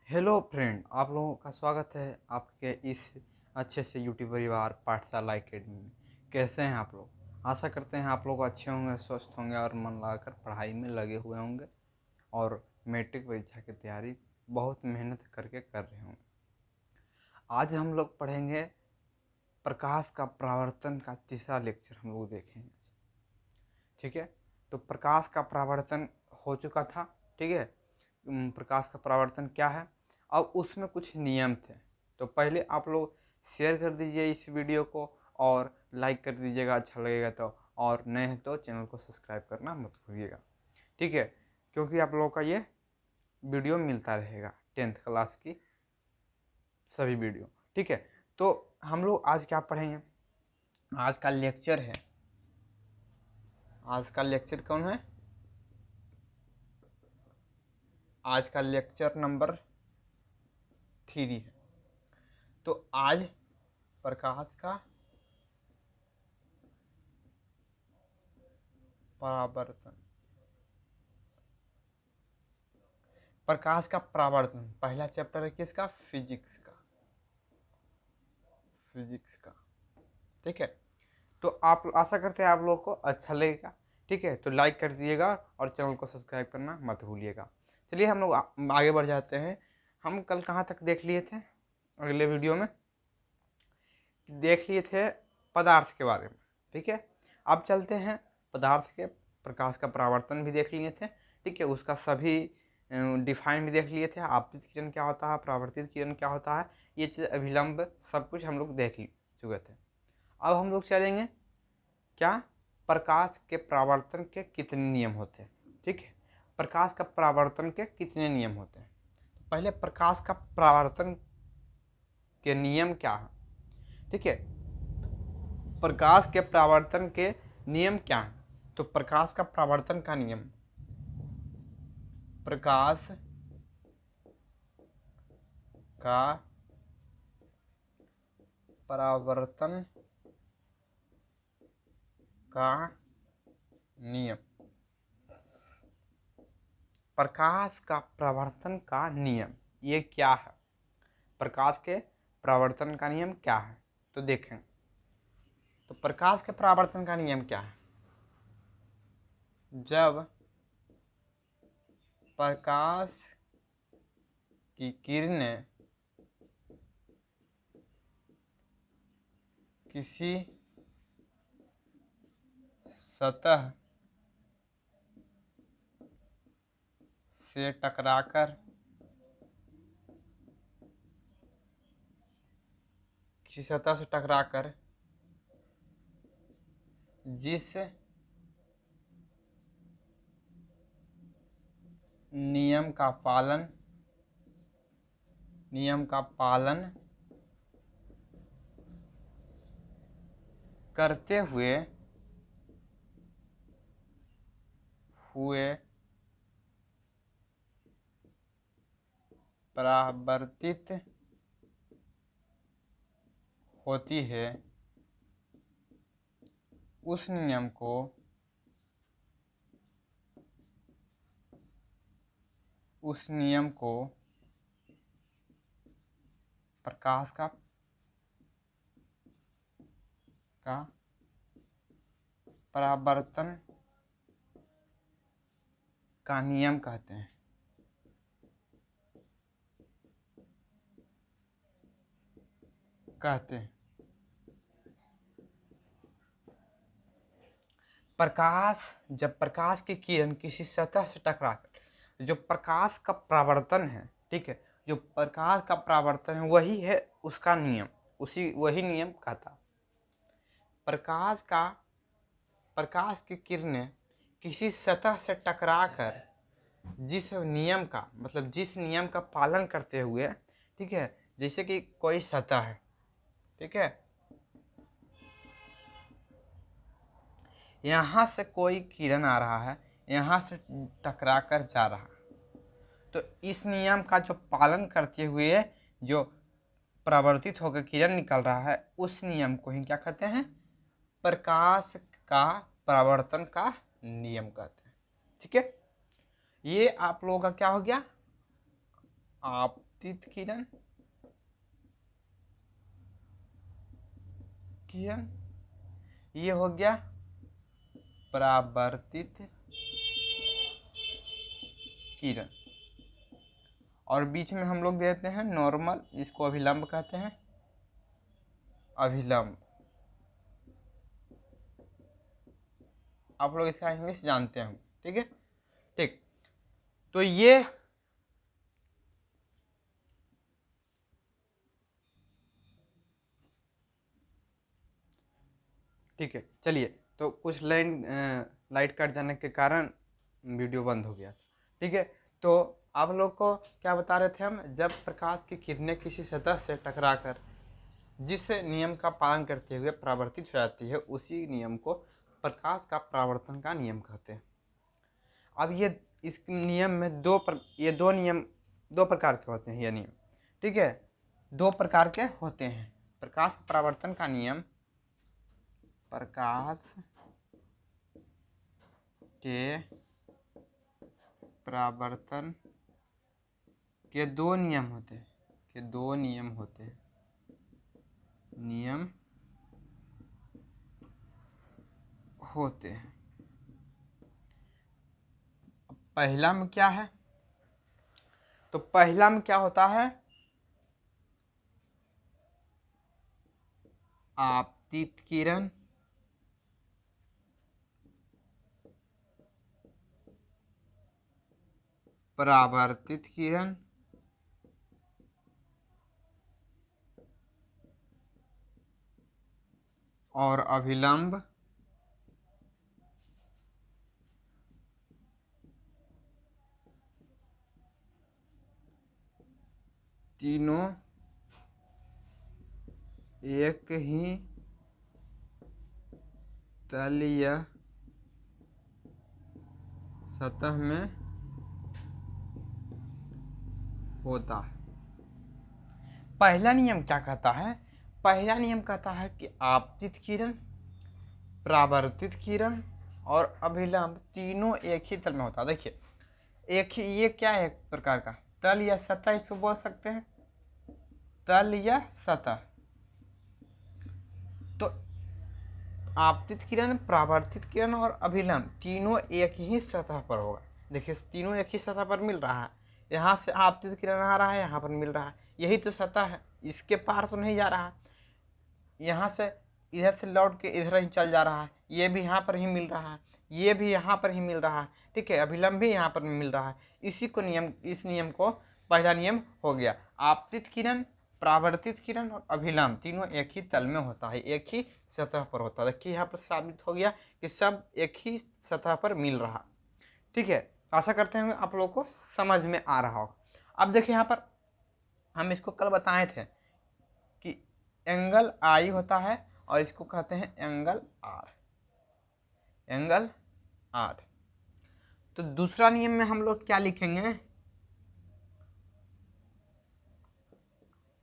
Hello friend, आप लोगों का स्वागत है आपके इस अच्छे से यूट्यूब परिवार पाठशाला एकेडमी में। कैसे हैं आप लोग? आशा करते हैं आप लोग अच्छे होंगे, स्वस्थ होंगे और मन लगाकर पढ़ाई में लगे हुए होंगे और मैट्रिक परीक्षा की तैयारी बहुत मेहनत करके कर रहे होंगे। आज हम लोग पढ़ेंगे प्रकाश का परावर्तन का तीसरा लेक्चर हम लोग देखेंगे। ठीक है, तो प्रकाश का परावर्तन हो चुका था। ठीक है, प्रकाश का परावर्तन क्या है और उसमें कुछ नियम थे। तो पहले आप लोग शेयर कर दीजिए इस वीडियो को और लाइक कर दीजिएगा अच्छा लगेगा तो, और नए हैं तो चैनल को सब्सक्राइब करना मत भूलिएगा। ठीक है, क्योंकि आप लोगों का ये वीडियो मिलता रहेगा 10th क्लास की सभी वीडियो। ठीक है, तो हम लोग आज क्या पढ़ेंगे? आज का लेक्चर है, आज का लेक्चर कौन है? आज का लेक्चर नंबर 3 है। तो आज प्रकाश का परावर्तन, प्रकाश का परावर्तन पहला चैप्टर है किसका? फिजिक्स का, फिजिक्स का। ठीक है, तो आप आशा करते हैं आप लोगों को अच्छा लगेगा। ठीक है, तो लाइक कर दिएगा और चैनल को सब्सक्राइब करना मत भूलिएगा। चलिए हम लोग आगे बढ़ जाते हैं। हम कल कहाँ तक देख लिए थे? अगले वीडियो में देख लिए थे पदार्थ के बारे में। ठीक है, अब चलते हैं पदार्थ के प्रकाश का परावर्तन भी देख लिए थे। ठीक है, उसका सभी डिफाइन भी देख लिए थे। आपतित किरण क्या होता है, परावर्तित किरण क्या होता है, ये चीज़ अभिलंब सब कुछ हम लोग देख चुके थे। अब हम लोग चलेंगे क्या? प्रकाश के परावर्तन के कितने नियम होते हैं। ठीक है, प्रकाश का परावर्तन के कितने नियम होते हैं। तो पहले प्रकाश का परावर्तन के नियम क्या है? ठीक है, प्रकाश के परावर्तन के नियम क्या हैं? तो प्रकाश का परावर्तन का नियम, प्रकाश का परावर्तन का नियम, प्रकाश का परावर्तन का नियम ये क्या है? प्रकाश के परावर्तन का नियम क्या है? तो देखें, तो प्रकाश के परावर्तन का नियम क्या है? जब प्रकाश की किरणें किसी सतह से टकराकर किसी सतह से टकराकर जिस नियम का पालन करते हुए परावर्तित होती है, उस नियम को प्रकाश का परावर्तन का नियम कहते हैं। प्रकाश, जब प्रकाश की किरण किसी सतह से टकराकर जो प्रकाश का परावर्तन है, ठीक है, जो प्रकाश का परावर्तन है वही है उसका नियम, वही नियम कहता। प्रकाश की किरणें किसी सतह से टकराकर जिस नियम का, मतलब जिस नियम का पालन करते हुए, ठीक है, जैसे कि कोई सतह है, ठीक है, यहाँ से कोई किरण आ रहा है, यहाँ से टकरा कर जा रहा है, तो इस नियम का जो पालन करते हुए जो परावर्तित होकर किरण निकल रहा है, उस नियम को ही क्या कहते हैं? प्रकाश का परावर्तन का नियम कहते हैं। ठीक है, ये आप लोगों का क्या हो गया? आपतित आपतित किरण किरण, ये हो गया परावर्तित किरण, और बीच में हम लोग देते हैं नॉर्मल, इसको अभिलंब कहते हैं, अभिलंब। आप लोग इसका इंग्लिश जानते हैं, ठीक है। ठीक, तो ये ठीक है। चलिए, तो कुछ लाइट कट जाने के कारण वीडियो बंद हो गया, ठीक है। तो आप लोग को क्या बता रहे थे हम, जब प्रकाश की किरणें किसी सतह से टकराकर जिस नियम का पालन करते हुए परावर्तित हो जाती है, उसी नियम को प्रकाश का परावर्तन का नियम कहते हैं। अब ये इस नियम में ये दो नियम दो प्रकार के होते हैं, ये नियम, ठीक है, दो प्रकार के होते हैं। प्रकाश परावर्तन का नियम, प्रकाश के परावर्तन के दो नियम होते हैं, नियम होते हैं। पहला में क्या है, तो पहला में क्या होता है, आपतित किरण परावर्तित किरण और अभिलंब तीनों एक ही तल या सतह में होता है। पहला नियम क्या कहता है, पहला नियम कहता है कि आपतित किरण, परावर्तित किरण और अभिलंब तीनों एक ही तल में होता है। देखिए, एक ही, ये क्या है, एक प्रकार का तल या सतह, इसको बोल सकते हैं तल या सतह। तो आपतित किरण, परावर्तित किरण और अभिलंब तीनों एक ही सतह पर होगा। देखिए, तीनों एक ही सतह पर मिल रहा है, यहाँ से आपतित किरण आ रहा है, यहाँ पर मिल रहा है, यही तो सतह है, इसके पार तो नहीं जा रहा है, यहाँ से इधर से लौट के इधर ही चल जा रहा है, ये भी यहाँ पर ही मिल रहा है, ये भी यहाँ पर ही मिल रहा है, ठीक है, अभिलंब भी यहाँ पर मिल रहा है। इस नियम को पहला नियम हो गया। आपतित किरण, परावर्तित किरण और अभिलंब तीनों एक ही तल में होता है, एक ही सतह पर होता है। देखिए, यहाँ पर साबित हो गया कि सब एक ही सतह पर मिल रहा, ठीक है। आशा करते हैं आप लोग को समझ में आ रहा हो। अब देखिए, यहाँ पर हम इसको कल बताए थे कि एंगल आई होता है और इसको कहते हैं एंगल आर, एंगल आर। तो दूसरा नियम में हम लोग क्या लिखेंगे,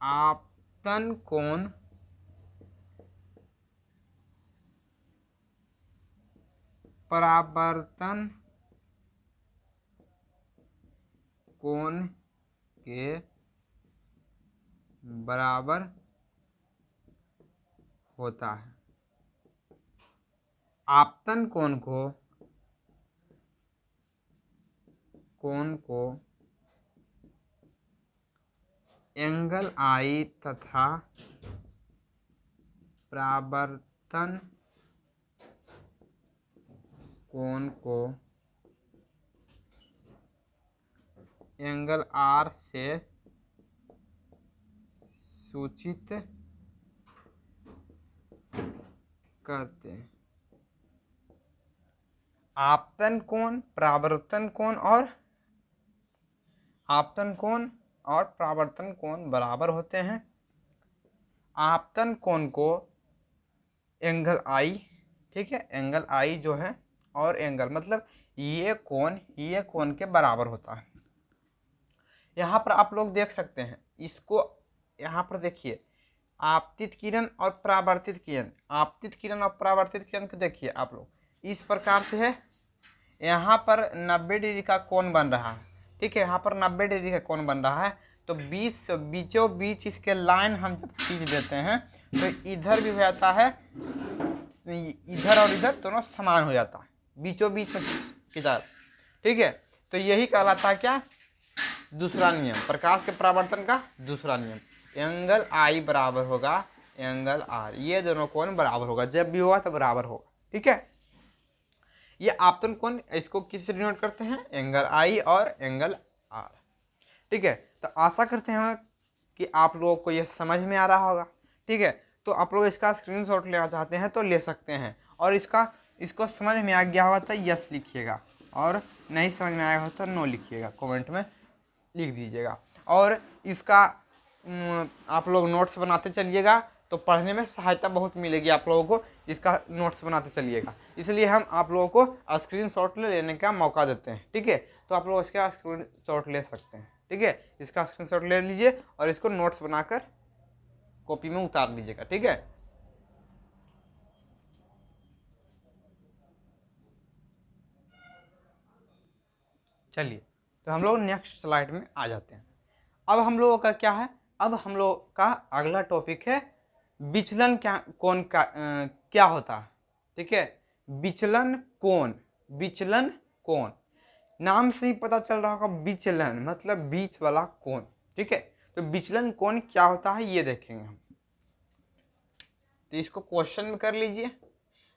आपतन कोण परावर्तन कोण के बराबर होता है। आपतन कोण को एंगल आई तथा परावर्तन कोण को एंगल आर से सूचित करते हैं। आपतन कोण, परावर्तन कोण और परावर्तन कोण बराबर होते हैं। आपतन कोण को एंगल आई, ठीक है, एंगल आई जो है, और एंगल मतलब ये कोण के बराबर होता है। यहाँ पर आप लोग देख सकते हैं, इसको यहाँ पर देखिए, आपतित किरण और परावर्तित किरण, आपतित किरण और परावर्तित किरण को देखिए आप लोग, इस प्रकार से है। यहाँ पर 90 डिग्री का कोण बन रहा है, ठीक है, यहाँ पर 90 डिग्री का कोण बन रहा है, तो बीचों बीच इसके लाइन हम जब खींच देते हैं तो इधर भी हो जाता है, इधर और इधर दोनों समान हो जाता है, बीचों बीच में खींचा। ठीक है, तो यही कहलाता है क्या, दूसरा नियम, प्रकाश के परावर्तन का दूसरा नियम। एंगल आई बराबर होगा एंगल आर, ये दोनों कोण बराबर होगा, जब भी होगा तो बराबर होगा। ठीक है, ये आपतन कोण इसको किससे डिनोट करते हैं, एंगल आई और एंगल आर। ठीक है, तो आशा करते हैं कि आप लोगों को ये समझ में आ रहा होगा। ठीक है, तो आप लोग इसका स्क्रीनशॉट लेना चाहते हैं तो ले सकते हैं, और इसको समझ में आ गया होगा तो यस लिखिएगा, और नहीं समझ में आया हो तो नो लिखिएगा, कमेंट में लिख दीजिएगा। और इसका आप लोग नोट्स बनाते चलिएगा तो पढ़ने में सहायता बहुत मिलेगी आप लोगों को, इसका नोट्स बनाते चलिएगा, इसलिए हम आप लोगों को स्क्रीनशॉट लेने का मौका देते हैं। ठीक है, तो आप लोग इसका स्क्रीनशॉट ले सकते हैं। ठीक है, इसका स्क्रीनशॉट ले लीजिए और इसको नोट्स बनाकर कॉपी में उतार लीजिएगा। ठीक है, चलिए तो हम लोग नेक्स्ट स्लाइड में आ जाते हैं। अब हम लोगों का क्या है, अब हम लोग का अगला टॉपिक है विचलन क्या होता है। ठीक है, विचलन कोण, विचलन कोण नाम से ही पता चल रहा होगा, विचलन मतलब बीच वाला कोण। ठीक है, तो विचलन कोण क्या होता है ये देखेंगे हम। तो इसको क्वेश्चन में कर लीजिए,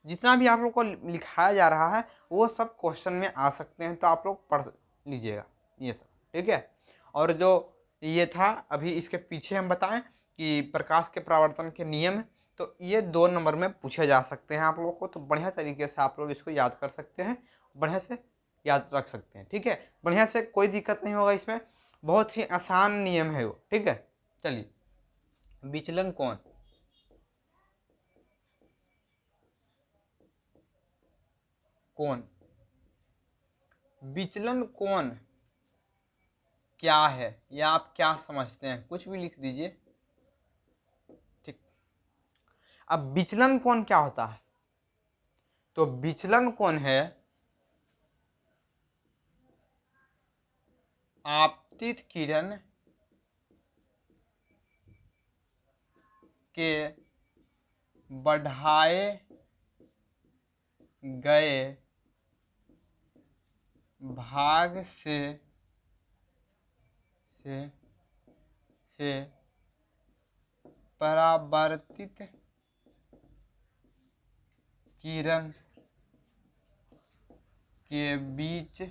जितना भी आप लोग को लिखाया जा रहा है वो सब क्वेश्चन में आ सकते हैं, तो आप लोग पढ़ लीजिएगा ये सब। ठीक है, और जो ये था अभी इसके पीछे हम बताएं कि प्रकाश के परावर्तन के नियम, तो ये 2 नंबर में पूछे जा सकते हैं आप लोगों को, तो बढ़िया तरीके से आप लोग इसको याद कर सकते हैं, बढ़िया से याद रख सकते हैं। ठीक है, बढ़िया से, कोई दिक्कत नहीं होगा इसमें, बहुत ही आसान नियम है वो। ठीक है, चलिए विचलन कोण, कोण, विचलन कोण क्या है या आप क्या समझते हैं, कुछ भी लिख दीजिए। ठीक, अब विचलन कोण क्या होता है, तो विचलन कोण है आपतित किरण के बढ़ाए गए भाग से परावर्तित किरण के बीच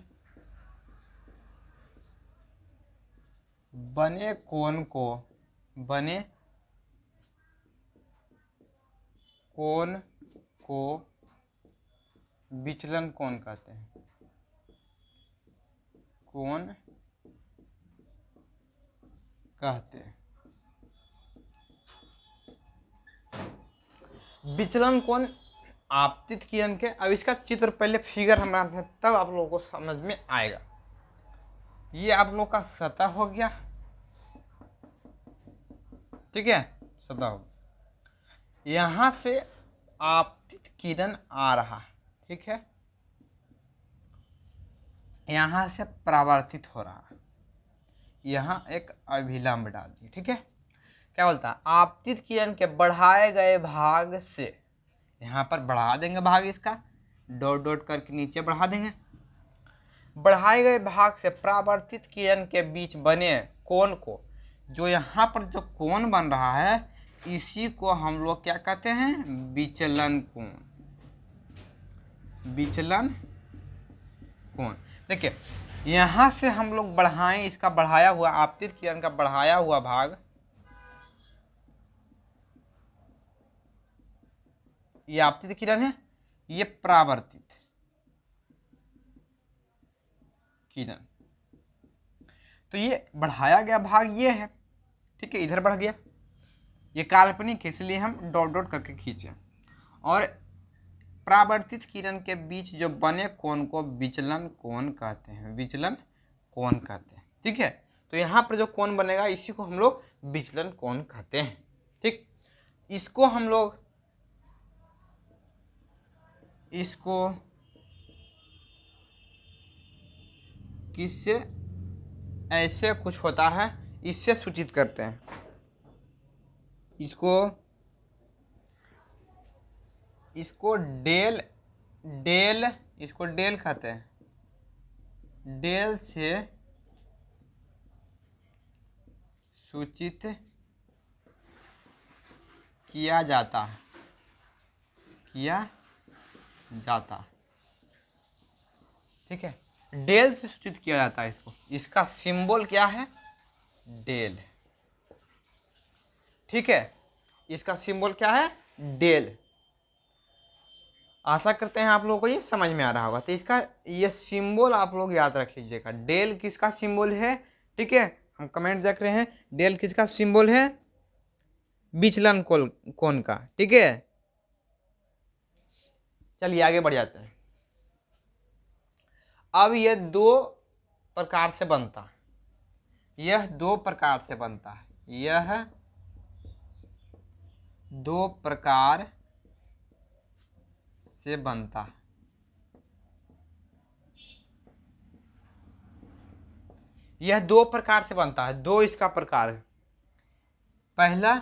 बने कोण को विचलन कोण कहते हैं, कोण कहते हैं। विचलन कोण आपतित किरण के, अब इसका चित्र पहले फिगर हम बनाते हैं तब आप लोगों को समझ में आएगा। ये आप लोग का सतह हो गया, ठीक है, सतह हो गया, यहां से आपतित किरण आ रहा है। ठीक है, यहां से परावर्तित हो रहा है, यहां एक अभिलंब डाल दिए। ठीक है, क्या बोलता है, आपतित किरण के बढ़ाए गए भाग से, यहां पर बढ़ा देंगे भाग इसका, डॉट डॉट करके नीचे बढ़ा देंगे, बढ़ाए गए भाग से परावर्तित किरण के बीच बने कोण को, जो यहाँ पर जो कोण बन रहा है इसी को हम लोग क्या कहते हैं, विचलन कोण, विचलन कोण। देखिए यहां से हम लोग बढ़ाएं, इसका बढ़ाया हुआ आपतित किरण का बढ़ाया हुआ भाग, ये आपतित किरण है, ये परावर्तित किरण, तो ये बढ़ाया गया भाग ये है। ठीक है, इधर बढ़ गया, ये काल्पनिक है इसलिए हम डॉट डॉट करके खींचे, और परावर्तित किरण के बीच जो बने कोण को विचलन कोण कहते हैं, विचलन कोण कहते हैं। ठीक है, तो यहाँ पर जो कोण बनेगा इसी को हम लोग विचलन कोण कहते हैं। ठीक, इसको हम लोग किससे, ऐसे कुछ होता है, इससे सूचित करते हैं। इसको डेल डेल इसको डेल कहते हैं। डेल से सूचित किया जाता। ठीक है, डेल से सूचित किया जाता है इसको। इसका सिंबल क्या है? डेल। ठीक है, इसका सिंबल क्या है? डेल। आशा करते हैं आप लोगों को ये समझ में आ रहा होगा। तो इसका ये सिंबल आप लोग याद रख लीजिएगा। डेल किसका सिंबल है? ठीक है, हम कमेंट देख रहे हैं। डेल किसका सिंबल है? विचलन कोण का। ठीक है, चलिए आगे बढ़ जाते हैं। अब यह दो प्रकार से बनता है। यह दो प्रकार से बनता है। यह दो प्रकार से बनता है। यह दो प्रकार से बनता है। दो इसका प्रकार है। पहला,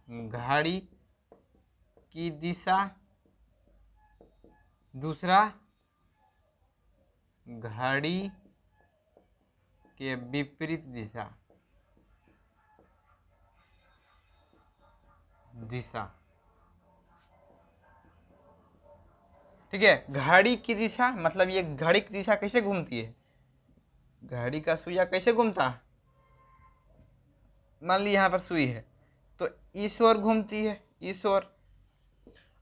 घड़ी की दिशा। दूसरा, घड़ी के विपरीत दिशा। ठीक है, घड़ी की दिशा मतलब ये घड़ी की दिशा कैसे घूमती है? घड़ी का सुइया कैसे घूमता है? मान ली यहाँ पर सुई है तो इस ओर घूमती है, इस ओर।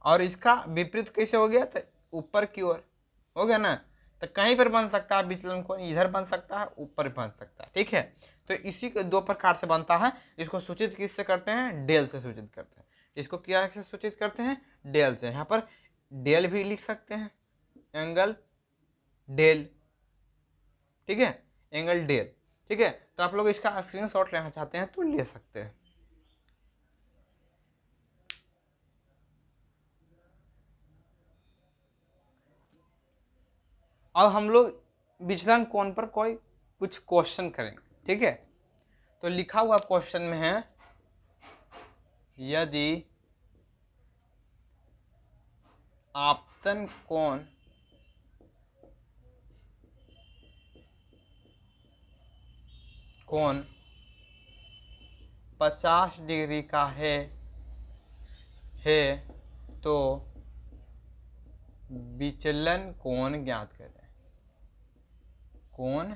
और इसका विपरीत कैसे हो गया? तो ऊपर की ओर हो गया ना। तो कहीं पर बन सकता है विचलन कोण, इधर बन सकता है, ऊपर बन सकता है। ठीक है, तो इसी के दो प्रकार से बनता है। इसको सूचित किससे करते हैं? डेल से सूचित करते हैं। इसको क्या से सूचित करते हैं? डेल से। यहाँ पर डेल भी लिख सकते हैं, एंगल डेल। ठीक है, एंगल डेल। ठीक है, तो आप लोग इसका स्क्रीनशॉट लेना चाहते हैं तो ले सकते हैं। अब हम लोग विचलन कोण पर कोई कुछ क्वेश्चन करेंगे। ठीक है, तो लिखा हुआ क्वेश्चन में है, यदि आपतन कोण कोण 50 डिग्री का है तो विचलन कोण ज्ञात करें। कोण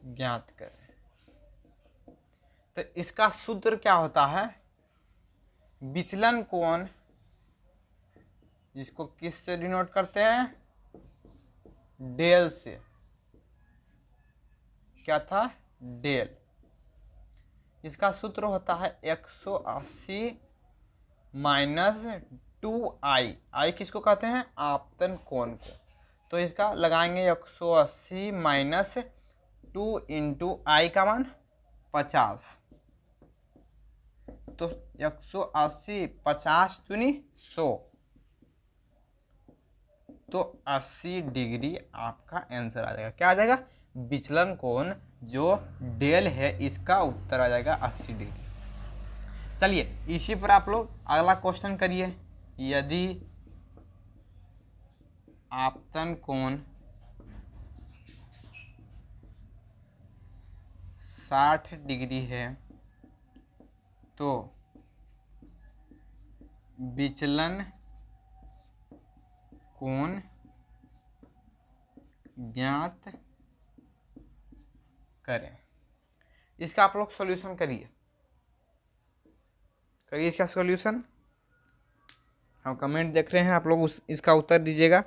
ज्ञात करें। तो इसका सूत्र क्या होता है? विचलन कोण, जिसको किस से डिनोट करते हैं? डेल से। क्या था? डेल। इसका सूत्र होता है 180 माइनस 2i। आई किसको कहते हैं? आपतन कोण को। तो इसका लगाएंगे 180 माइनस 2 इंटू आई का मान 50। तो 180 50 दूनी 100, तो 80 डिग्री आपका आंसर आ जाएगा। क्या आ जाएगा? विचलन कोण जो डेल है इसका उत्तर आ जाएगा 80 डिग्री। चलिए इसी पर आप लोग अगला क्वेश्चन करिए। यदि आपतन कोण 60 डिग्री है तो विचलन कोण ज्ञात करें। इसका आप लोग सॉल्यूशन करिए इसका सॉल्यूशन। हम कमेंट देख रहे हैं, आप लोग इसका उत्तर दीजिएगा।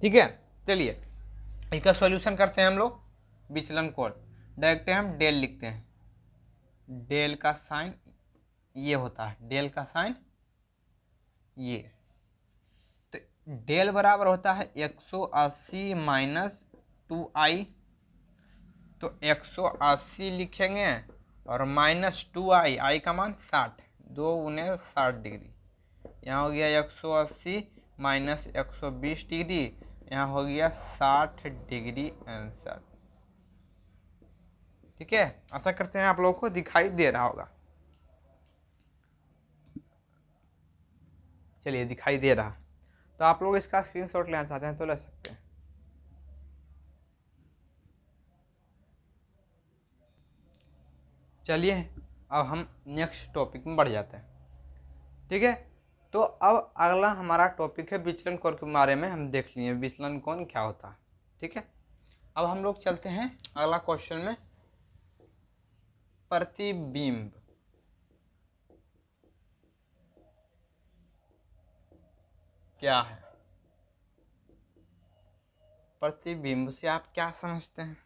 ठीक है, चलिए इसका सॉल्यूशन करते हैं हम लोग। विचलन कोण डायरेक्ट हम डेल लिखते हैं। डेल का साइन ये होता है, डेल का साइन ये। तो डेल बराबर होता है 180 माइनस 2i तो 180 लिखेंगे और -2i, आई का मान 60, 2 गुने 60 डिग्री। यहाँ हो गया 180 माइनस 120 डिग्री, यहाँ हो गया 60 डिग्री आंसर। ठीक है, आशा करते हैं आप लोगों को दिखाई दे रहा होगा। चलिए, दिखाई दे रहा, तो आप लोग इसका स्क्रीनशॉट लेना चाहते हैं तो ले सकते हैं। चलिए, अब हम नेक्स्ट टॉपिक में बढ़ जाते हैं। ठीक है, तो अब अगला हमारा टॉपिक है विचलन कोण के बारे में। हम देख लिए विचलन कोण क्या होता है। ठीक है, अब हम लोग चलते हैं अगला क्वेश्चन में। प्रतिबिंब क्या है? प्रतिबिंब से आप क्या समझते हैं?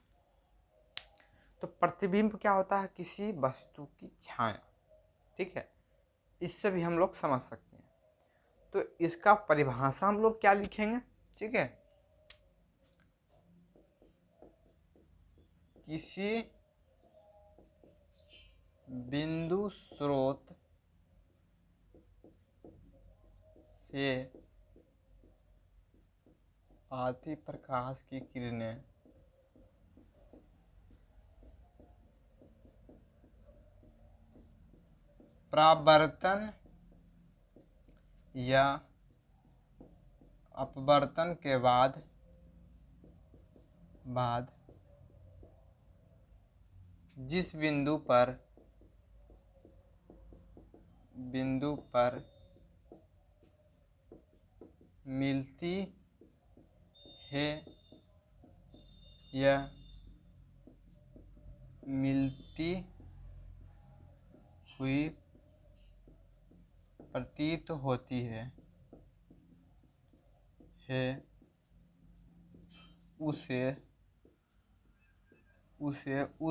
तो प्रतिबिंब क्या होता है? किसी वस्तु की छाया। ठीक है, इससे भी हम लोग समझ सकते हैं। तो इसका परिभाषा हम लोग क्या लिखेंगे? ठीक है, किसी बिंदु स्रोत से आती प्रकाश की किरणें परावर्तन या अपवर्तन के बाद जिस बिंदु पर मिलती है या मिलती हुई प्रतीत होती है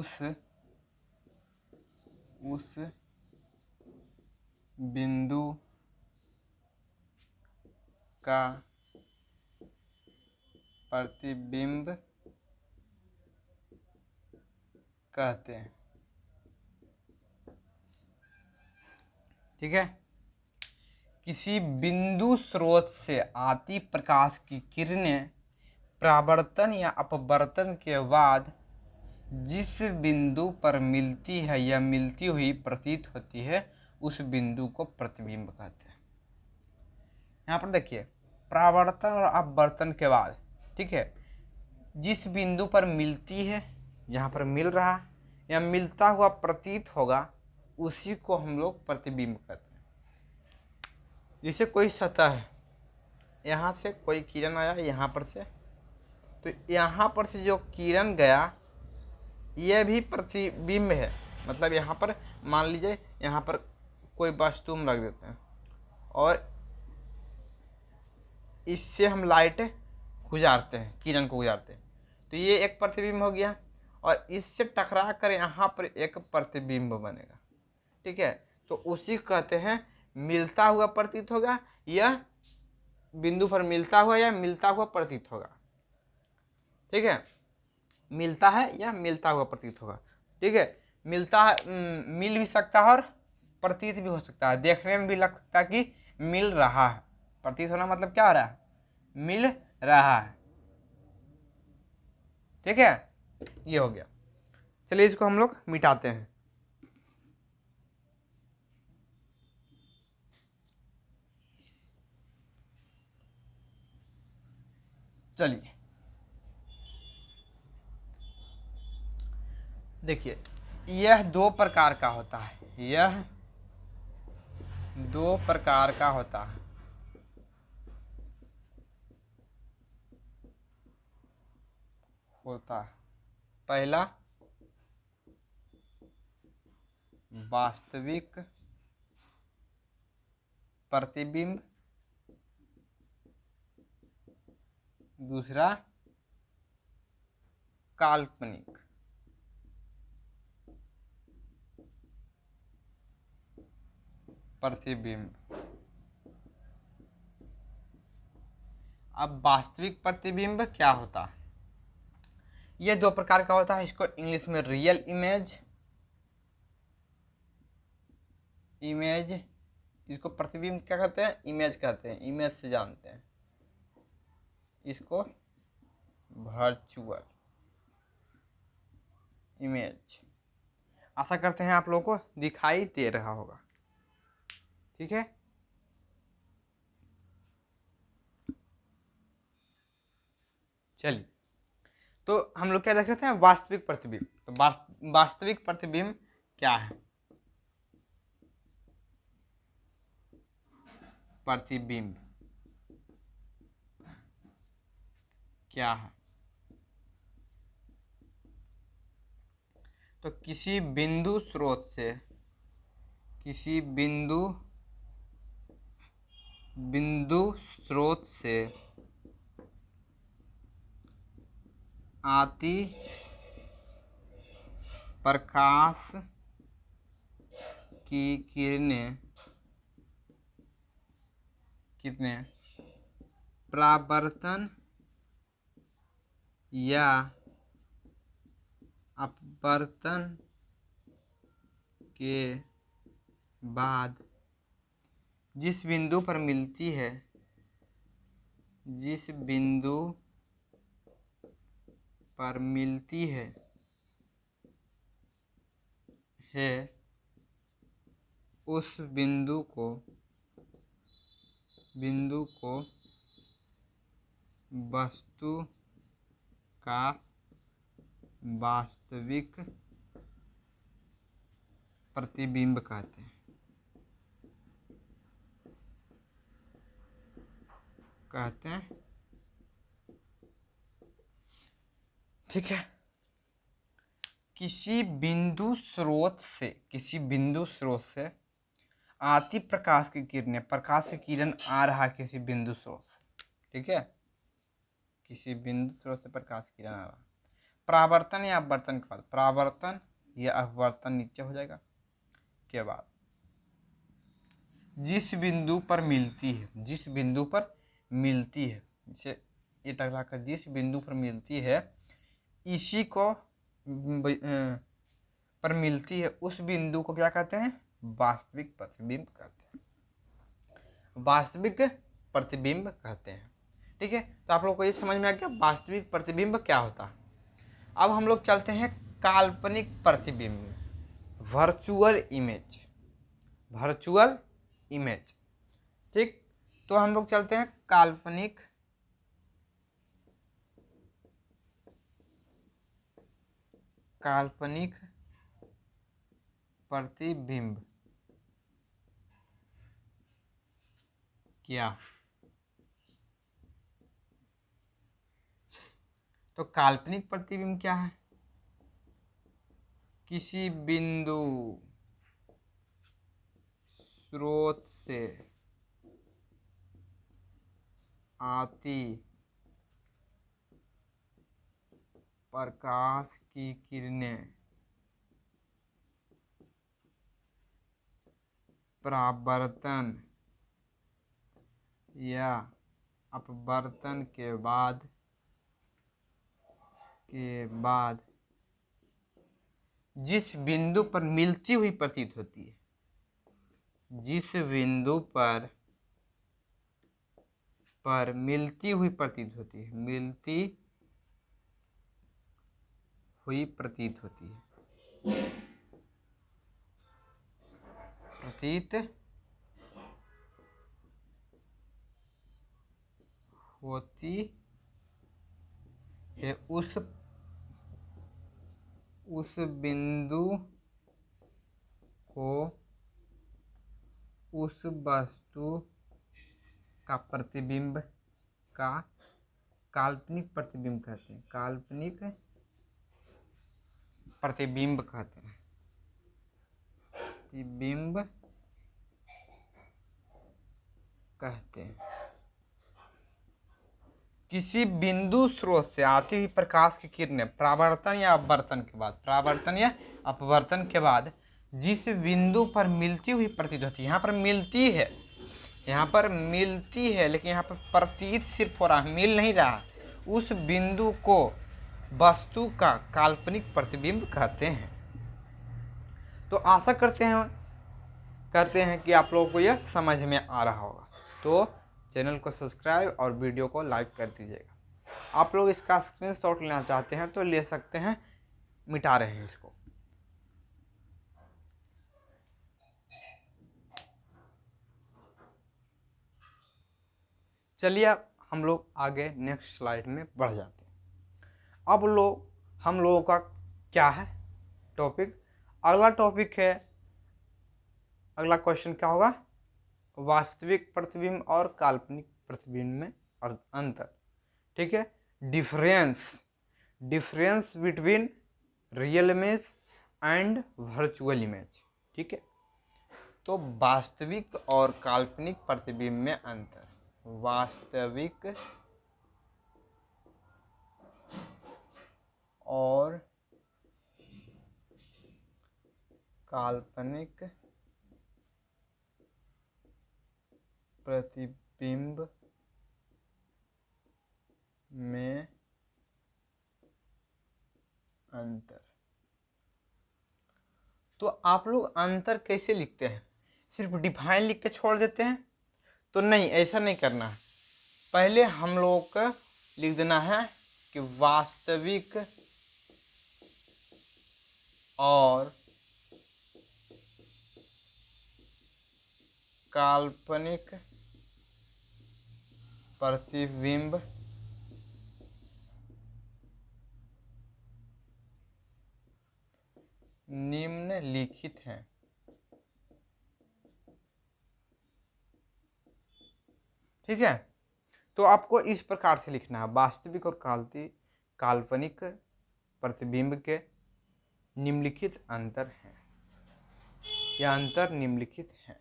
उसे उस बिंदु का प्रतिबिंब कहते हैं। ठीक है, किसी बिंदु स्रोत से आती प्रकाश की किरणें परावर्तन या अपवर्तन के बाद जिस बिंदु पर मिलती है या मिलती हुई प्रतीत होती है उस बिंदु को प्रतिबिंब कहते हैं। यहाँ पर देखिए, परावर्तन और अपवर्तन के बाद, ठीक है, जिस बिंदु पर मिलती है, यहाँ पर मिल रहा या मिलता हुआ प्रतीत होगा, उसी को हम लोग प्रतिबिंब कहते हैं। जैसे कोई सतह है, यहाँ से कोई किरण आया यहाँ पर से, तो यहाँ पर से जो किरण गया यह भी प्रतिबिंब है। मतलब यहाँ पर मान लीजिए यहाँ पर कोई वस्तु हम रख देते हैं और इससे हम लाइट गुजारते हैं, किरण को गुजारते हैं, तो ये एक प्रतिबिंब हो गया और इससे टकरा कर यहाँ पर एक प्रतिबिंब बनेगा। ठीक है, तो उसी कहते हैं मिलता हुआ प्रतीत होगा या बिंदु पर मिलता हुआ या मिलता हुआ प्रतीत होगा। ठीक है, मिलता है या मिलता हुआ प्रतीत होगा। ठीक है, मिलता है, मिल भी सकता है और प्रतीत भी हो सकता है। देखने में भी लग सकता है कि मिल रहा है। प्रतीत होना मतलब क्या हो रहा है? मिल रहा है। ठीक है, ये हो गया। चलिए इसको हम लोग मिटाते हैं। चलिए देखिए, यह दो प्रकार का होता है। यह दो प्रकार का होता है। पहला वास्तविक प्रतिबिंब, दूसरा काल्पनिक। प्रतिबिंब। अब वास्तविक प्रतिबिंब क्या होता है? ये दो प्रकार का होता है। इसको इंग्लिश में रियल इमेज, इसको प्रतिबिंब क्या कहते हैं, इमेज कहते हैं, इमेज से जानते हैं। इसको वर्चुअल इमेज। आशा करते हैं आप लोगों को दिखाई दे रहा होगा, ठीक है। चलिए, तो हम लोग क्या देख रहे थे, वास्तविक प्रतिबिंब। तो वास्तविक प्रतिबिंब क्या है? प्रतिबिंब क्या है? तो किसी बिंदु स्रोत से, किसी बिंदु स्रोत से आती प्रकाश की किरणें कितने परावर्तन या अपवर्तन के बाद जिस बिंदु पर मिलती है, जिस बिंदु पर मिलती है उस बिंदु को वस्तु का वास्तविक प्रतिबिंब कहते हैं। ठीक है। किसी बिंदु स्रोत से आती प्रकाश की किरणें, प्रकाश की किरण आ रहा किसी बिंदु स्रोत से, ठीक है। किसी बिंदु स्रोत से प्रकाश की किरण आ रहा, परावर्तन या अपवर्तन के बाद, परावर्तन या अपवर्तन नीचे हो जाएगा के बाद जिस बिंदु पर मिलती है, जैसे ये टकराकर जिस बिंदु पर मिलती है, इसी को पर मिलती है, उस बिंदु को क्या कहते हैं, वास्तविक प्रतिबिंब कहते हैं। वास्तविक प्रतिबिंब कहते हैं, ठीक है। तो आप लोग को ये समझ में आ गया वास्तविक प्रतिबिंब क्या होता है। अब हम लोग चलते हैं काल्पनिक प्रतिबिंब, वर्चुअल इमेज, ठीक। तो हम लोग चलते हैं काल्पनिक प्रतिबिंब क्या? तो काल्पनिक प्रतिबिंब क्या है? किसी बिंदु स्रोत से आती प्रकाश की किरणें परावर्तन या अपवर्तन के बाद जिस बिंदु पर मिलती हुई प्रतीत होती है, जिस बिंदु पर मिलती हुई प्रतीत होती है, प्रतीत होती है, उस बिंदु को उस वस्तु का प्रतिबिंब का काल्पनिक प्रतिबिंब कहते हैं। काल्पनिक प्रतिबिंब कहते हैं। प्रतिबिंब कहते हैं। किसी बिंदु स्रोत से आती हुई प्रकाश की किरणें परावर्तन या अपवर्तन के बाद जिस बिंदु पर मिलती हुई प्रतीत होती है, यहाँ पर मिलती है, लेकिन यहाँ पर प्रतीत सिर्फ हो रहा है, मिल नहीं रहा। उस बिंदु को वस्तु का काल्पनिक प्रतिबिंब कहते हैं। तो आशा करते हैं कि आप लोगों को यह समझ में आ रहा होगा। तो चैनल को सब्सक्राइब और वीडियो को लाइक कर दीजिएगा। आप लोग इसका स्क्रीनशॉट लेना चाहते हैं तो ले सकते हैं, मिटा रहे हैं इसको। चलिए हम लोग आगे नेक्स्ट स्लाइड में बढ़ जाते हैं। अब हम लोगों का क्या है टॉपिक, अगला टॉपिक है, अगला क्वेश्चन क्या होगा, वास्तविक प्रतिबिंब और काल्पनिक प्रतिबिंब में और अंतर। ठीक है, difference between real image and virtual image. ठीक है, तो वास्तविक और काल्पनिक प्रतिबिंब में अंतर। वास्तविक और काल्पनिक प्रतिबिंब में अंतर। तो आप लोग अंतर कैसे लिखते हैं, सिर्फ डिफाइन लिख के छोड़ देते हैं? तो नहीं, ऐसा नहीं करना है। पहले हम लोगों को लिख देना है कि वास्तविक और काल्पनिक प्रतिबिंब निम्नलिखित हैं। ठीक है, तो आपको इस प्रकार से लिखना है, वास्तविक और काल्पनिक प्रतिबिंब के निम्नलिखित अंतर हैं। यह अंतर निम्नलिखित हैं,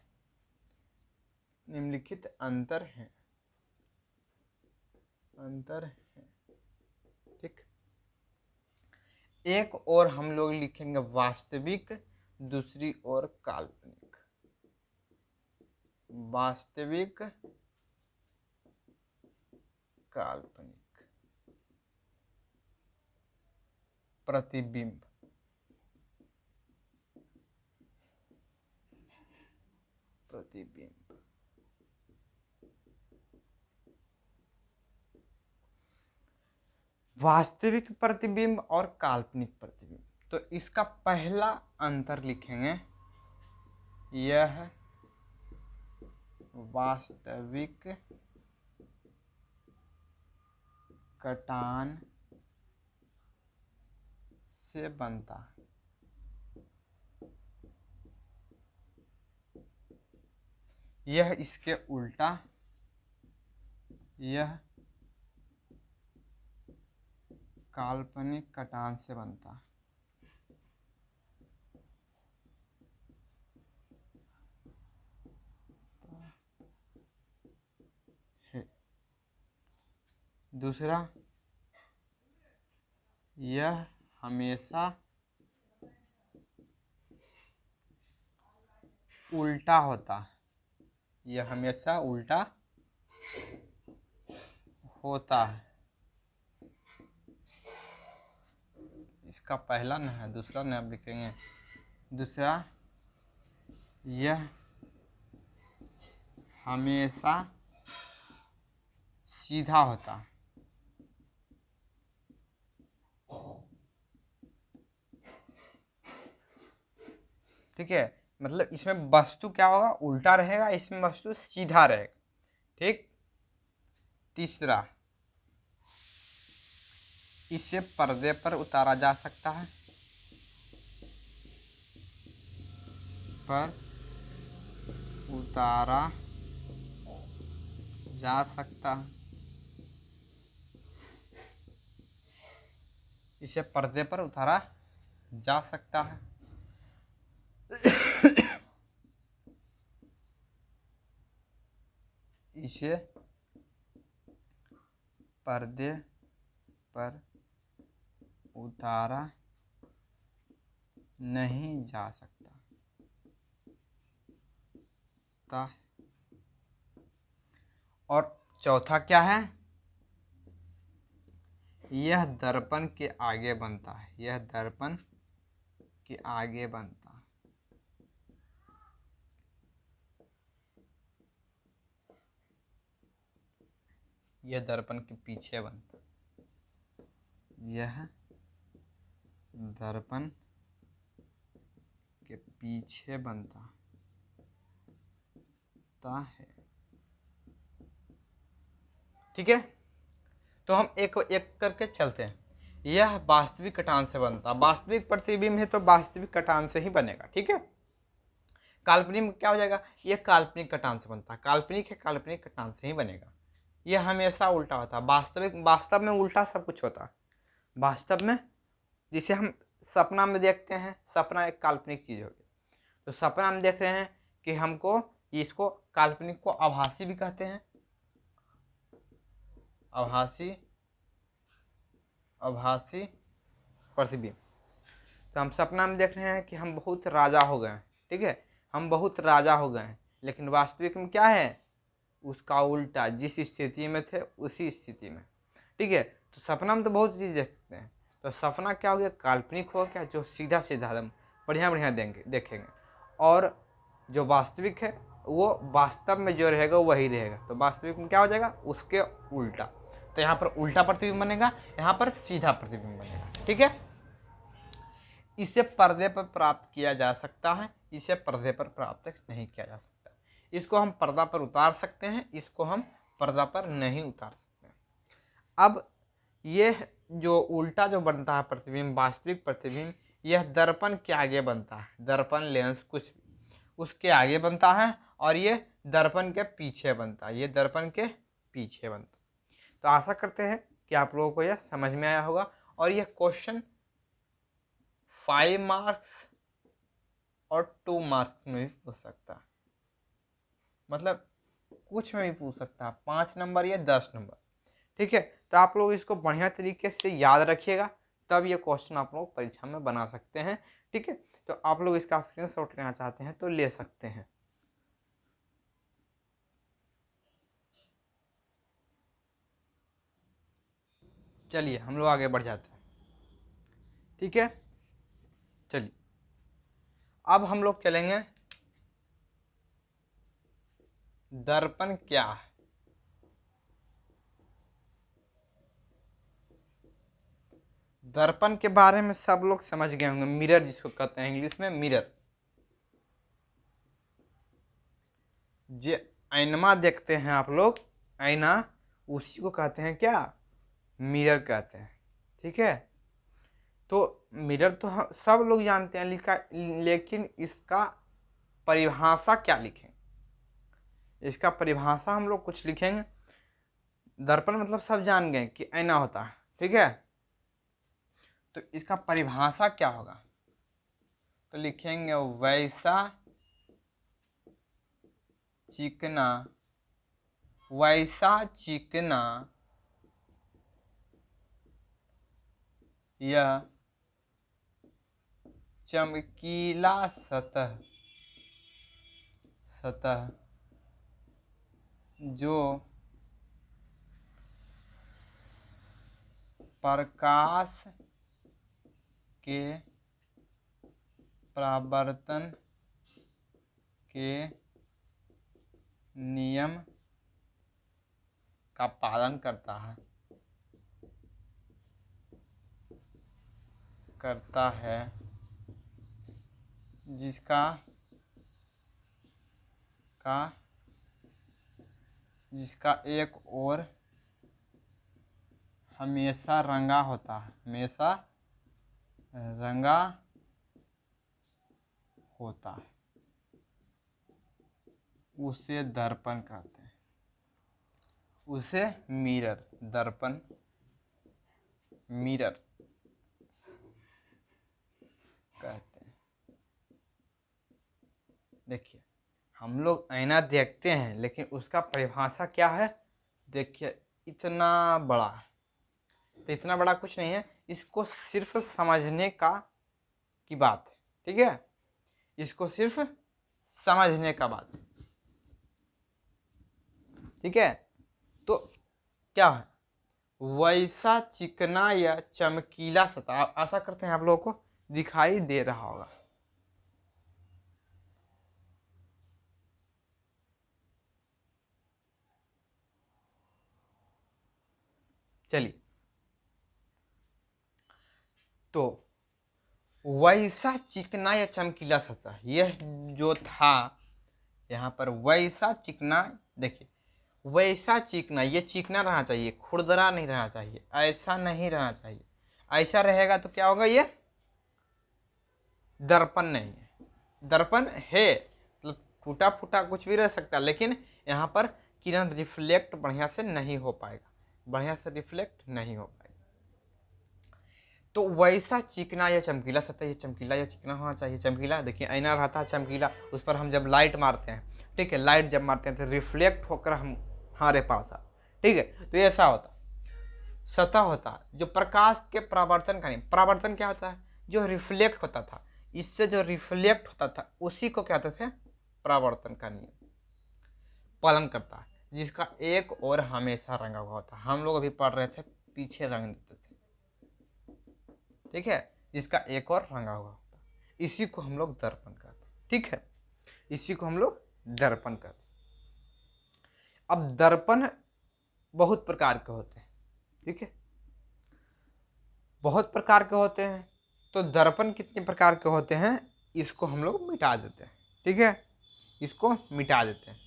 निम्नलिखित अंतर हैं, अंतर हैं। ठीक, एक और हम लोग लिखेंगे वास्तविक, दूसरी ओर काल्पनिक। वास्तविक काल्पनिक प्रतिबिंब। प्रतिबिंब वास्तविक प्रतिबिंब और काल्पनिक प्रतिबिंब। तो इसका पहला अंतर लिखेंगे, यह वास्तविक कटान से बनता है। यह इसके उल्टा, यह काल्पनिक कटान से बनता है। दूसरा, यह हमेशा उल्टा होता है। यह हमेशा उल्टा होता है। इसका पहला न है, दूसरा न आप लिखेंगे। दूसरा, यह हमेशा सीधा होता है। ठीक है, मतलब इसमें वस्तु क्या होगा, उल्टा रहेगा, इसमें वस्तु सीधा रहेगा। ठीक, तीसरा, इसे पर्दे पर उतारा जा सकता है, पर उतारा जा सकता है, इसे पर्दे पर उतारा जा सकता है। इसे पर्दे पर उतारा नहीं जा सकता। और चौथा क्या है, यह दर्पण के आगे बनता है, यह दर्पण के आगे बनता है। यह दर्पण के पीछे बनता है, यह दर्पण के पीछे बनता है। ठीक है, तो हम एक एक करके चलते हैं। यह वास्तविक कटान से बनता, वास्तविक प्रतिबिंब है तो वास्तविक कटान से ही बनेगा। ठीक है, काल्पनिक में क्या हो जाएगा, यह काल्पनिक कटान से बनता है, काल्पनिक है काल्पनिक कटान से ही बनेगा। यह हमेशा उल्टा होता है, वास्तव में उल्टा सब कुछ होता है। वास्तव में जिसे हम सपना में देखते हैं, सपना एक काल्पनिक चीज होगी, तो सपना में देख रहे हैं कि हमको, इसको काल्पनिक को आभासी भी कहते हैं, आभासी प्रतिबिंब। तो हम सपना में देख रहे हैं कि हम बहुत राजा हो गए हैं। ठीक है, हम बहुत राजा हो गए हैं, लेकिन वास्तविक में क्या है, उसका उल्टा, जिस स्थिति में थे उसी स्थिति में। ठीक है, तो सपना में तो बहुत चीज़ देखते हैं, तो सपना क्या हो गया, काल्पनिक हो गया, जो सीधा सीधा हम बढ़िया बढ़िया देखेंगे। और जो वास्तविक है वो वास्तव में जो रहेगा वही रहेगा, तो वास्तविक में क्या हो जाएगा, उसके उल्टा। तो यहाँ पर उल्टा प्रतिबिंब बनेगा, यहाँ पर सीधा प्रतिबिंब बनेगा। ठीक है, इसे पर्दे पर प्राप्त किया जा सकता है, इसे पर्दे पर प्राप्त नहीं किया जा सकता। इसको हम पर्दा पर उतार सकते हैं, इसको हम पर्दा पर नहीं उतार सकते। अब ये जो उल्टा जो बनता है प्रतिबिंब, वास्तविक प्रतिबिंब, यह दर्पण के आगे बनता है, दर्पण लेंस कुछ भी उसके आगे बनता है, और ये दर्पण के पीछे बनता है, ये दर्पण के पीछे बनता है। तो आशा करते हैं कि आप लोगों को यह समझ में आया होगा, और यह क्वेश्चन 5 मार्क्स और 2 मार्क्स में भी पूछ सकता है, मतलब कुछ में भी पूछ सकता है, 5 नंबर या 10 नंबर। ठीक है, तो आप लोग इसको बढ़िया तरीके से याद रखिएगा, तब ये क्वेश्चन आप लोग परीक्षा में बना सकते हैं। ठीक है, तो आप लोग इसका स्क्रीनशॉट लेना चाहते हैं तो ले सकते हैं। चलिए हम लोग आगे बढ़ जाते हैं। ठीक है, चलिए अब हम लोग चलेंगे, दर्पण क्या है। दर्पण के बारे में सब लोग समझ गए होंगे, मिरर जिसको कहते हैं इंग्लिश में, मिरर। जो आईनमा देखते हैं आप लोग, आईना, उसी को कहते हैं क्या, मिरर कहते हैं। ठीक है, तो मिरर तो सब लोग जानते हैं लिखा, लेकिन इसका परिभाषा क्या लिखें, इसका परिभाषा हम लोग कुछ लिखेंगे। दर्पण मतलब सब जान गए कि आईना होता है। ठीक है, तो इसका परिभाषा क्या होगा, तो लिखेंगे वैसा चिकना, वैसा चिकना यह चमकीला सतह जो प्रकाश के परावर्तन के नियम का पालन करता है, जिसका एक ओर हमेशा रंगा होता है, हमेशा रंगा होता है, उसे दर्पण कहते हैं, उसे मिरर, दर्पण मिरर कहते हैं। देखिए हम लोग आईना देखते हैं, लेकिन उसका परिभाषा क्या है, देखिए इतना बड़ा है, तो इतना बड़ा कुछ नहीं है, इसको सिर्फ समझने का की बात है। ठीक है, इसको सिर्फ समझने का बात है। ठीक है, तो क्या है, वैसा चिकना या चमकीला सतह, आशा करते हैं आप लोगों को दिखाई दे रहा होगा। चलिए, तो वैसा चिकना या चमकीला सतह, यह जो था यहाँ पर वैसा चिकना, देखिए वैसा चिकना, ये चिकना रहना चाहिए, खुरदरा नहीं रहना चाहिए, ऐसा नहीं रहना चाहिए। ऐसा रहेगा तो क्या होगा, ये दर्पण नहीं है। दर्पण है मतलब टूटा फूटा कुछ भी रह सकता है, लेकिन यहाँ पर किरण रिफ्लेक्ट बढ़िया से नहीं हो पाएगा, बढ़िया से रिफ्लेक्ट नहीं हो पाएगा। तो वैसा चिकना या चमकीला सतह, ये चमकीला या चिकना होना चाहिए। चमकीला, देखिए ऐना रहता है चमकीला, उस पर हम जब लाइट मारते हैं, ठीक है, लाइट जब मारते हैं तो रिफ्लेक्ट होकर हम हमारे पास आ, ठीक है, तो ये ऐसा होता सतह होता है जो प्रकाश के परावर्तन का नहीं। परावर्तन क्या होता है, जो रिफ्लेक्ट होता था, इससे जो रिफ्लेक्ट होता था उसी को कहते थे परावर्तन का नियम पालन करता है, जिसका एक और हमेशा रंगा हुआ होता है। हम लोग अभी पढ़ रहे थे, पीछे रंग देते थे, ठीक है, जिसका एक और रंगा हुआ होता है, इसी को हम लोग दर्पण कहते हैं, ठीक है, इसी को हम लोग दर्पण कहते हैं। अब दर्पण बहुत प्रकार के होते हैं, ठीक है, बहुत प्रकार के होते हैं। तो दर्पण कितने प्रकार के होते हैं, इसको हम लोग मिटा देते हैं, ठीक है, इसको मिटा देते हैं।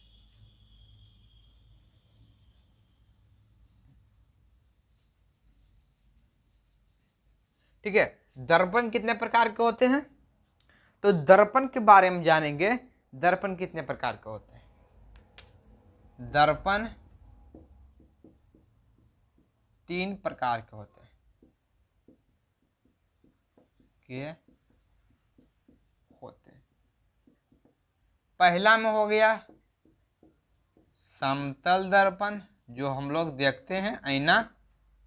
ठीक है, दर्पण कितने प्रकार के होते हैं, तो दर्पण के बारे में जानेंगे। दर्पण कितने प्रकार के होते हैं, दर्पण 3 प्रकार के होते हैं, पहला में हो गया समतल दर्पण, जो हम लोग देखते हैं ऐना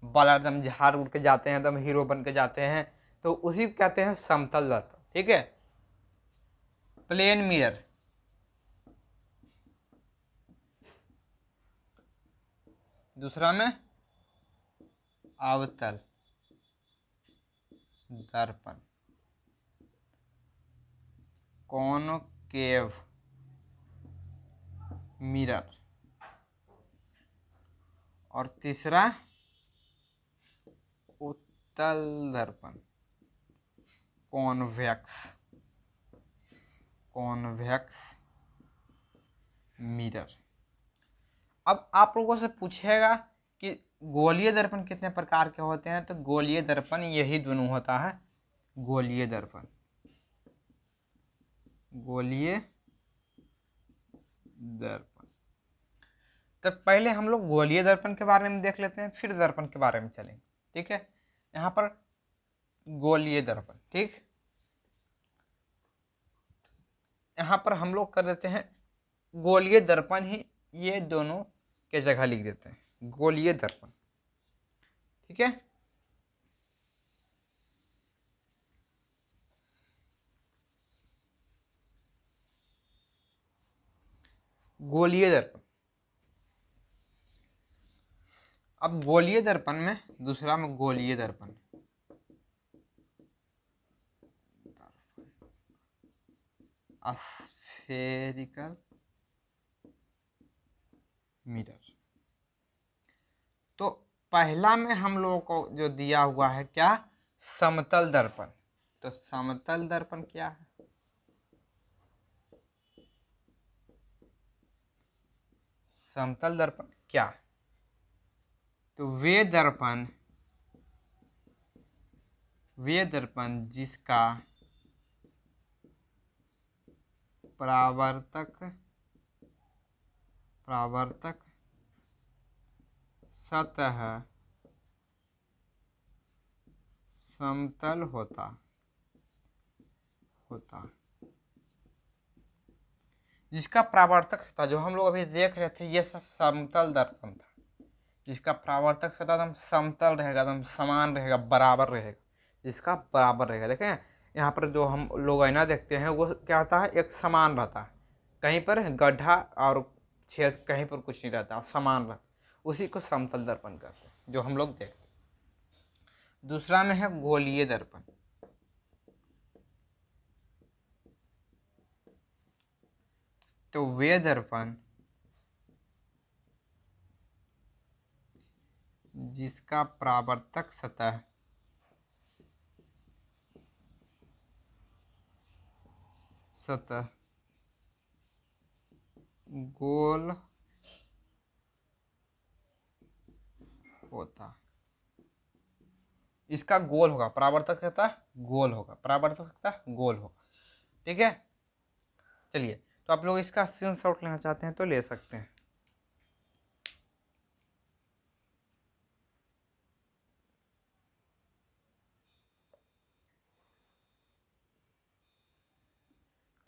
वाला, एकदम झाड़ उड़ के जाते हैं, एकदम हीरो बन के जाते हैं, तो उसी को कहते हैं समतल दर्पण, ठीक है। प्लेन मिरर, दूसरा में अवतल दर्पण, कॉनकेव मिरर, और तीसरा उत्तल दर्पण, कॉन्वेक्स मिरर। अब आप लोगों से पूछेगा कि गोलीय दर्पण कितने प्रकार के होते हैं, तो गोलीय दर्पण यही दोनों होता है, गोलीय दर्पण, गोलीय दर्पण। तो पहले हम लोग गोलीय दर्पण के बारे में देख लेते हैं, फिर दर्पण के बारे में चलेंगे, ठीक है। यहाँ पर गोलीय दर्पण, ठीक, यहाँ पर हम लोग कर देते हैं गोलीय दर्पण ही, ये दोनों के जगह लिख देते हैं गोलीय दर्पण, ठीक है। गोलीय दर्पण, अब गोलीय दर्पण में दूसरा में गोलीय दर्पण, स्फेरिकल मिरर। तो पहला में हम लोगों को जो दिया हुआ है क्या, समतल दर्पण। तो समतल दर्पण क्या है, समतल दर्पण क्या है, तो वे दर्पण जिसका परावर्तक सतह समतल होता, जिसका परावर्तक सतह, जो हम लोग अभी देख रहे थे, ये सब समतल दर्पण था, जिसका परावर्तक सतह एकदम समतल रहेगा, एकदम समान रहेगा, बराबर रहेगा, जिसका बराबर रहेगा। देखें यहाँ पर जो हम लोग ऐना देखते हैं वो क्या होता है, एक समान रहता है, कहीं पर गड्ढा और छेद कहीं पर कुछ नहीं रहता, समान रहता, उसी को समतल दर्पण कहते हैं, जो हम लोग देखते हैं। दूसरा में है गोलीय दर्पण। तो वे दर्पण जिसका परावर्तक सतह गोल होता, इसका गोल होगा, परावर्तक सतह गोल होगा, परावर्तक सतह गोल होगा। ठीक है, चलिए, तो आप लोग इसका स्क्रीनशॉट लेना चाहते हैं तो ले सकते हैं।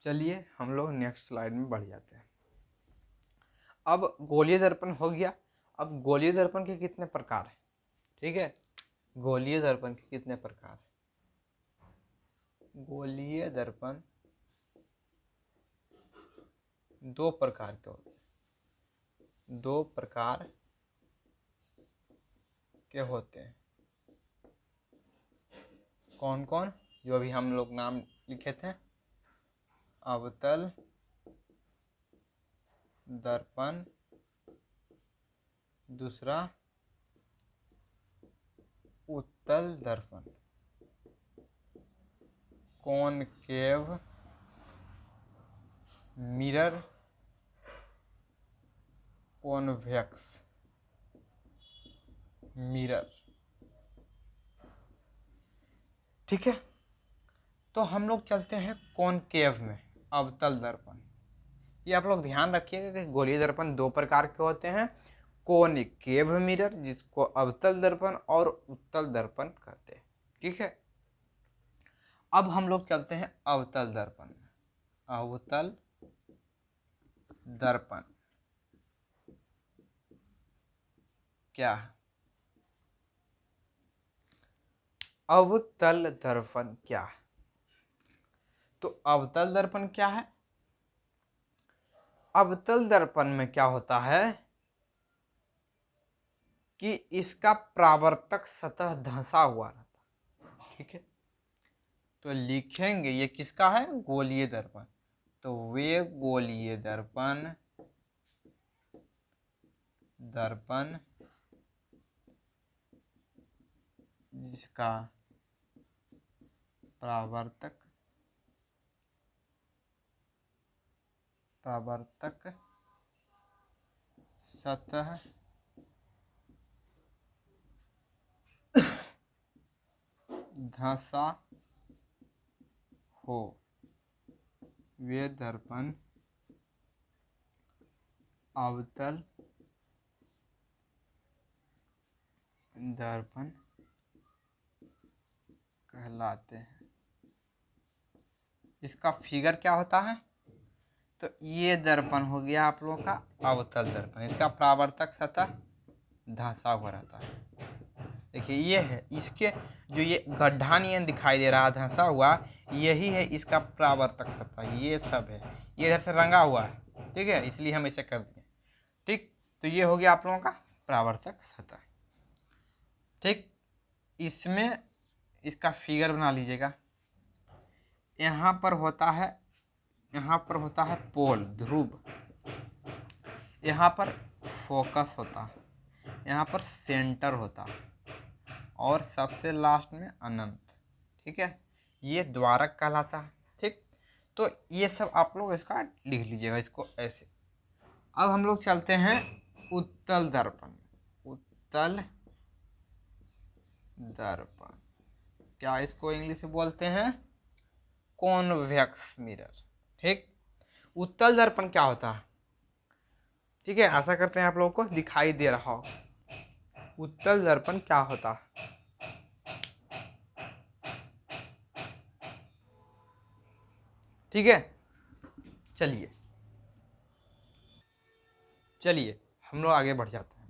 चलिए हम लोग नेक्स्ट स्लाइड में बढ़ जाते हैं। अब गोलीय दर्पण हो गया। अब गोलीय दर्पण के कितने प्रकार हैं? ठीक है, गोलीय दर्पण के कितने प्रकार हैं? गोलीय दर्पण दो प्रकार के होते हैं, दो प्रकार के होते हैं। कौन कौन? जो अभी हम लोग नाम लिखे थे, अवतल दर्पण, दूसरा उत्तल दर्पण, कॉनकेव मिरर, कॉन्वेक्स मिरर। ठीक है, तो हम लोग चलते हैं कॉनकेव में, अवतल दर्पण। ये आप लोग ध्यान रखिएगा कि गोलीय दर्पण दो प्रकार के होते हैं, कॉनकेव मिरर जिसको अवतल दर्पण और उत्तल दर्पण कहते हैं। ठीक है, अब हम लोग चलते हैं अवतल दर्पण में। अवतल दर्पण क्या है? अवतल दर्पण क्या है? तो अवतल दर्पण क्या है? अवतल दर्पण में क्या होता है कि इसका परावर्तक सतह धंसा हुआ रहता है। ठीक है, तो लिखेंगे ये किसका है? गोलीय दर्पण। तो वे गोलीय दर्पण जिसका परावर्तक सतह धंसा हो, वे दर्पण अवतल दर्पण कहलाते हैं। इसका फिगर क्या होता है? तो ये दर्पण हो गया आप लोगों का अवतल दर्पण, इसका परावर्तक सतह धंसा हुआ रहता है। देखिए ये है, इसके जो ये गड्ढा नियन दिखाई दे रहा है धंसा हुआ, यही है इसका परावर्तक सतह। ये सब है, ये इधर से रंगा हुआ है। ठीक है, इसलिए हम इसे कर दिए। ठीक, तो ये हो गया आप लोगों का परावर्तक सतह। ठीक, इसमें इसका फिगर बना लीजिएगा। यहाँ पर होता है पोल, ध्रुव। यहाँ पर फोकस होता है, यहाँ पर सेंटर होता है, और सबसे लास्ट में अनंत। ठीक है, ये द्वारक कहलाता है। ठीक, तो ये सब आप लोग इसका लिख लीजिएगा, इसको ऐसे। अब हम लोग चलते हैं उत्तल दर्पण। उत्तल दर्पण क्या इसको इंग्लिश में बोलते हैं? Convex mirror. ठीक, उत्तल दर्पण क्या होता है? ठीक है, आशा करते हैं आप लोगों को दिखाई दे रहा हो। उत्तल दर्पण क्या होता है? ठीक है, चलिए चलिए हम लोग आगे बढ़ जाते हैं।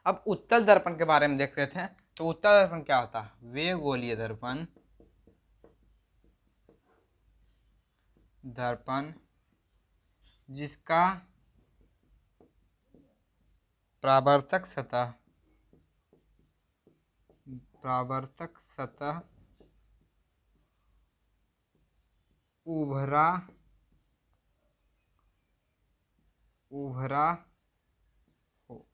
अब उत्तल दर्पण के बारे में देख रहे थे, तो उत्तल दर्पण क्या होता है? वे गोलीय दर्पण जिसका परावर्तक सतह उभरा हो,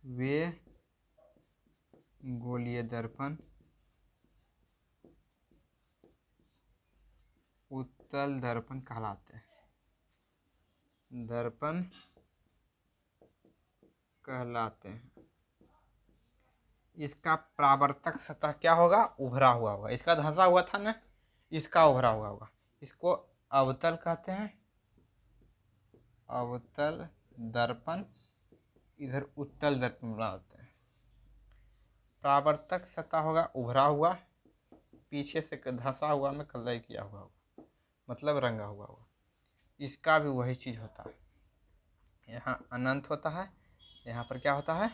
वे गोलीय दर्पण, उत्तल दर्पण कहलाते हैं। इसका परावर्तक सतह क्या होगा? उभरा हुआ होगा। इसका धंसा हुआ था ना, इसका उभरा हुआ होगा। इसको अवतल कहते हैं, अवतल दर्पण। इधर उत्तल दर्पण बनाते हैं। परावर्तक सतह होगा उभरा हुआ, पीछे से धंसा हुआ में कलर किया हुआ होगा, मतलब रंगा हुआ होगा। इसका भी वही चीज होता है। यहाँ अनंत होता है, यहाँ पर क्या होता है?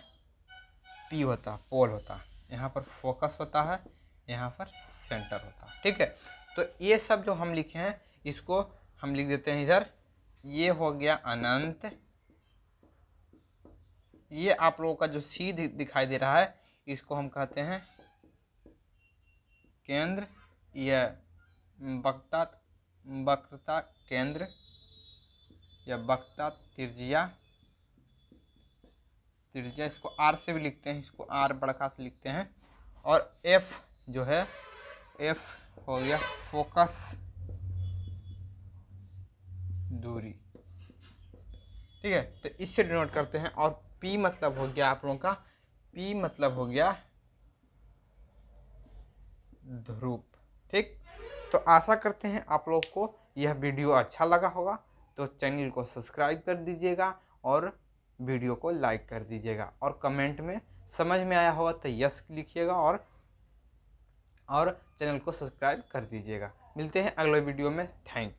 पी होता है, पोल होता है। यहाँ पर फोकस होता है, यहाँ पर सेंटर होता है। ठीक है, तो ये सब जो हम लिखे हैं इसको हम लिख देते हैं इधर। ये हो गया अनंत। ये आप लोगों का जो सी दिखाई दे रहा है इसको हम कहते हैं केंद्र, यह वक्रता केंद्र या वक्रता त्रिज्या। इसको आर से भी लिखते हैं, इसको आर बड़का से लिखते हैं। और एफ जो है, एफ हो गया फोकस दूरी। ठीक है, तो इससे डिनोट करते हैं। और पी मतलब हो गया आप लोगों का, पी मतलब हो गया ध्रुव। ठीक, तो आशा करते हैं आप लोग को यह वीडियो अच्छा लगा होगा। तो चैनल को सब्सक्राइब कर दीजिएगा और वीडियो को लाइक कर दीजिएगा। और कमेंट में समझ में आया होगा तो यस लिखिएगा और चैनल को सब्सक्राइब कर दीजिएगा। मिलते हैं अगले वीडियो में। थैंक